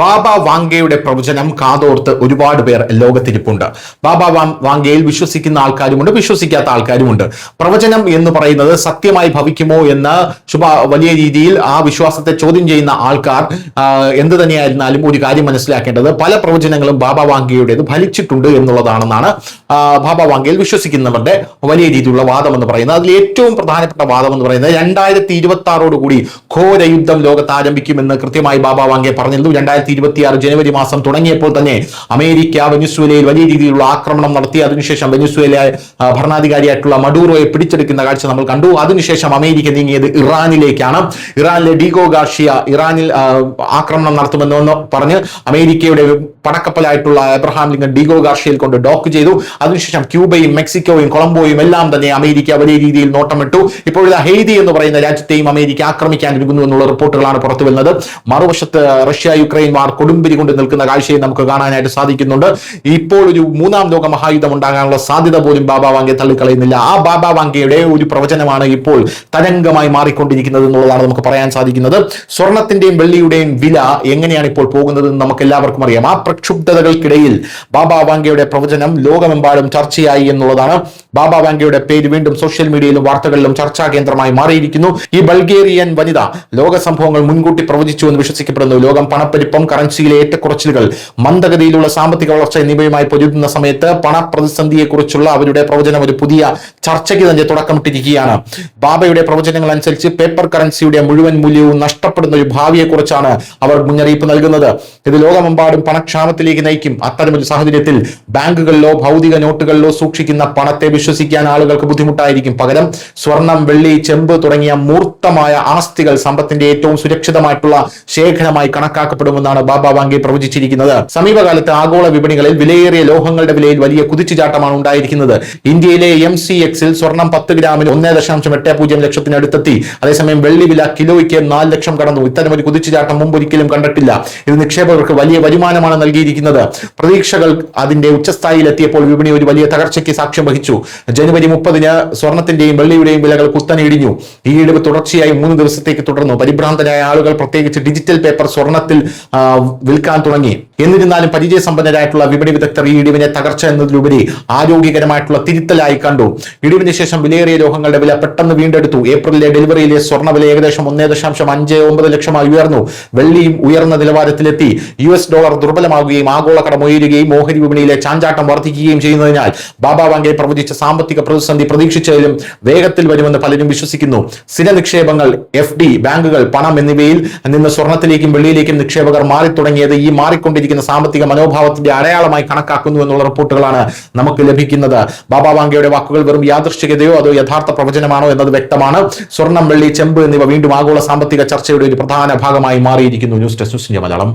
ബാബ വാങ്കയുടെ പ്രവചനം കാതോർത്ത് ഒരുപാട് പേർ ലോകത്തിരിപ്പുണ്ട്. ബാബ വാങ്കയിൽ വിശ്വസിക്കുന്ന ആൾക്കാരുമുണ്ട്, വിശ്വസിക്കാത്ത ആൾക്കാരുമുണ്ട്. പ്രവചനം എന്ന് പറയുന്നത് സത്യമായി ഭവിക്കുമോ എന്ന് വലിയ രീതിയിൽ ആ വിശ്വാസത്തെ ചോദ്യം ചെയ്യുന്ന ആൾക്കാർ എന്ത് തന്നെയായിരുന്നാലും ഒരു കാര്യം മനസ്സിലാക്കേണ്ടത്, പല പ്രവചനങ്ങളും ബാബ വാങ്കയുടേത് ഫലിച്ചിട്ടുണ്ട് എന്നുള്ളതാണെന്നാണ് ബാബ വാങ്കയിൽ വിശ്വസിക്കുന്നവരുടെ വലിയ രീതിയിലുള്ള വാദം എന്ന് പറയുന്നത്. അതിൽ ഏറ്റവും പ്രധാനപ്പെട്ട വാദം എന്ന് പറയുന്നത് 2026 കൂടി ഘോര യുദ്ധം ലോകത്ത് ആരംഭിക്കുമെന്ന് കൃത്യമായി ബാബ വാങ്കെ പറഞ്ഞിരുന്നു. 2026 ജനുവരി മാസം തുടങ്ങിയപ്പോൾ തന്നെ അമേരിക്ക വെനിസ്വേലയിൽ വലിയ രീതിയിലുള്ള ആക്രമണം നടത്തി. അതിനുശേഷം വെനിസ്വേല ഭരണാധികാരിയായിട്ടുള്ള മഡൂറോയെ പിടിച്ചെടുക്കുന്ന കാഴ്ച നമ്മൾ കണ്ടു. അതിനുശേഷം അമേരിക്ക നീങ്ങിയത് ഇറാനിലേക്കാണ്. ഇറാനിലെ ഡീഗോ ഗാർഷിയ ഇറാനിൽ ആക്രമണം നടത്തുമെന്ന് പറഞ്ഞ് അമേരിക്കയുടെ പടക്കപ്പലായിട്ടുള്ള എബ്രഹാം ലിങ്കൺ ഡീഗോ ഗാർഷിയയിൽ കൊണ്ട് ഡോക്ക് ചെയ്തു. അതിനുശേഷം ക്യൂബയും മെക്സിക്കോയും കൊളംബോയും എല്ലാം തന്നെ അമേരിക്ക വലിയ രീതിയിൽ നോട്ടമിട്ടു. ഇപ്പോഴത്തെ ഹെയ്തി എന്ന് പറയുന്ന രാജ്യത്തെയും അമേരിക്ക ആക്രമിക്കാൻ ഒരുങ്ങുന്നു എന്നുള്ള റിപ്പോർട്ടുകളാണ് പുറത്തു വരുന്നത്. മറുവശത്ത് റഷ്യ യുക്രൈൻ വാർ കൊടുമ്പിരി കൊണ്ട് നിൽക്കുന്ന കാഴ്ചയെ നമുക്ക് കാണാനായിട്ട് സാധിക്കുന്നുണ്ട്. ഇപ്പോൾ ഒരു മൂന്നാം ലോക മഹായുദ്ധം ഉണ്ടാകാനുള്ള സാധ്യത പോലും ബാബ വാങ്കെ തള്ളിക്കളയുന്നില്ല. ആ ബാബ വാങ്കയുടെ ഒരു പ്രവചനമാണ് ഇപ്പോൾ തരംഗമായി മാറിക്കൊണ്ടിരിക്കുന്നത് എന്നുള്ളതാണ് നമുക്ക് പറയാൻ സാധിക്കുന്നത്. സ്വർണത്തിന്റെയും വെള്ളിയുടെയും വില എങ്ങനെയാണ് ഇപ്പോൾ പോകുന്നത് എന്ന് നമുക്ക് എല്ലാവർക്കും അറിയാം. ആ പ്രക്ഷുബ്ധതകൾക്കിടയിൽ ബാബ വാങ്കയുടെ പ്രവചനം ലോകമെമ്പാടും ചർച്ചയായി എന്നുള്ളതാണ്. ബാബ വാങ്കയുടെ പേര് വീണ്ടും സോഷ്യൽ മീഡിയയിലും വാർത്തകളിലും ചർച്ചാ കേന്ദ്രമായി മാറിയിരിക്കുന്നു. ഈ ബൾഗേറിയൻ വനിത ലോക സംഭവങ്ങൾ മുൻകൂട്ടി പ്രവചിച്ചു എന്ന് വിശ്വസിക്കപ്പെടുന്നു. ലോകം പണപ്പെരുപ്പം, കറൻസിയിലെ ഏറ്റക്കുറച്ചിലുകൾ, മന്ദഗതിയിലുള്ള സാമ്പത്തിക വളർച്ച എന്നിവയുമായി പൊരുതുന്ന സമയത്ത് പണപ്രതിസന്ധിയെക്കുറിച്ചുള്ള അവരുടെ പ്രവചനം ഒരു പുതിയ ചർച്ചയ്ക്ക് തന്നെ തുടക്കമിട്ടിരിക്കുകയാണ്. ബാബയുടെ പ്രവചനങ്ങൾ അനുസരിച്ച് പേപ്പർ കറൻസിയുടെ മുഴുവൻ മൂല്യവും നഷ്ടപ്പെടുന്ന ഒരു ഭാവിയെക്കുറിച്ചാണ് അവർ മുന്നറിയിപ്പ് നൽകുന്നത്. ഇത് ലോകമെമ്പാടും പണക്ഷാമത്തിലേക്ക് നയിക്കും. അത്തരമൊരു സാഹചര്യത്തിൽ ബാങ്കുകളിലോ ഭൗതിക നോട്ടുകളിലോ സൂക്ഷിക്കുന്ന പണത്തെ വിശ്വസിക്കാൻ ആളുകൾക്ക് ബുദ്ധിമുട്ടായിരിക്കും. പകരം സ്വർണം, വെള്ളി, ചെമ്പ് തുടങ്ങിയ മൂർത്തമായ ആസ്തികൾ സമ്പത്തിന്റെ ഏറ്റവും സുരക്ഷിതമായിട്ടുള്ള ശേഖരമായി കണക്കാക്കപ്പെടുമെന്നാണ് ബാബ വാങ്കെ പ്രവചിച്ചിരിക്കുന്നത്. സമീപകാലത്ത് ആഗോള വിപണികളിൽ വിലയേറിയ ലോഹങ്ങളുടെ വിലയിൽ വലിയ കുതിച്ചുചാട്ടമാണ് ഉണ്ടായിരിക്കുന്നത്. ഇന്ത്യയിലെ MCX-ൽ സ്വർണം 10 ഗ്രാമിന് 1.80 ലക്ഷത്തിനടുത്തെത്തി. അതേസമയം വെള്ളി വില കിലോയ്ക്ക് 4 ലക്ഷം കടന്നു. ഇത്തരമൊരു കുതിച്ചുചാട്ടം മുമ്പ് ഒരിക്കലും കണ്ടിട്ടില്ല. ഇത് നിക്ഷേപകർക്ക് വലിയ വരുമാനമാണ് നൽകിയിരിക്കുന്നത്. പ്രതീക്ഷകൾ അതിന്റെ ഉച്ചസ്ഥായിയിലെത്തിയപ്പോൾ വിപണി ഒരു വലിയ തകർച്ചയ്ക്ക് സാക്ഷ്യം വഹിച്ചു. ജനുവരി 30-ന് സ്വർണത്തിന്റെയും വെള്ളിയുടെയും വിലകൾ കുത്തനെ ഇടിഞ്ഞു. ഈ ഇടിവ് തുടർച്ചയായി 3 ദിവസത്തേക്ക് തുടർന്നു. പരിഭ്രാന്തരായ ആളുകൾ പ്രത്യേകിച്ച് ഡിജിറ്റൽ പേപ്പർ സ്വർണത്തിൽ വിൽക്കാൻ തുടങ്ങി. എന്നിരുന്നാലും പരിചയസമ്പന്നരായിട്ടുള്ള വിപണി വിദഗ്ധർ ഈ ഇടിവിനെ തകർച്ച എന്നതിലുപരി ആരോഗ്യകരമായിട്ടുള്ള തിരുത്തലായി കണ്ടു. ഇടിവിന് ശേഷം വിലയേറിയ ലോഹങ്ങളുടെ വില പെട്ടെന്ന് വീണ്ടെടുത്തു. ഏപ്രിലിലെ ഡെലിവറിയിലെ സ്വർണ്ണ വില ഏകദേശം 1.59 ലക്ഷമായി ഉയർന്നു. വെള്ളിയും ഉയർന്ന നിലവാരത്തിലെത്തി. US ഡോളർ ദുർബലമാകുകയും ആഗോള കടം ഉയരുകയും ഓഹരി വിപണിയിലെ ചാഞ്ചാട്ടം വർദ്ധിക്കുകയും ചെയ്യുന്നതിനാൽ ബാബ വാങ്കെ പ്രവചിച്ച സാമ്പത്തിക പ്രതിസന്ധി പ്രതീക്ഷിച്ചതിലും വേഗത്തിൽ വരുമെന്ന് പലരും വിശ്വസിക്കുന്നു. സ്ഥിര നിക്ഷേപങ്ങൾ, FD, ബാങ്കുകൾ, പണം എന്നിവയിൽ നിന്ന് സ്വർണത്തിലേക്കും വെള്ളിയിലേക്കും നിക്ഷേപകർ മാറി തുടങ്ങിയത് ഈ മാറിക്കൊണ്ടിരിക്കുന്ന സാമ്പത്തിക മനോഭാവത്തിന്റെ അടയാളമായി കണക്കാക്കുന്നു എന്നുള്ള റിപ്പോർട്ടുകളാണ് നമുക്ക് ലഭിക്കുന്നത്. ബാബ വാങ്കയുടെ വാക്കുകൾ വെറും യാദൃശ്ചികതയോ അതോ യഥാർത്ഥ പ്രവചനമാണോ എന്നത് വ്യക്തമാണ്. സ്വർണം, വെള്ളി, ചെമ്പ് എന്നിവ വീണ്ടും ആഗോള സാമ്പത്തിക ചർച്ചയുടെ ഒരു പ്രധാന ഭാഗമായി മാറിയിരിക്കുന്നു. News desk Malayalam.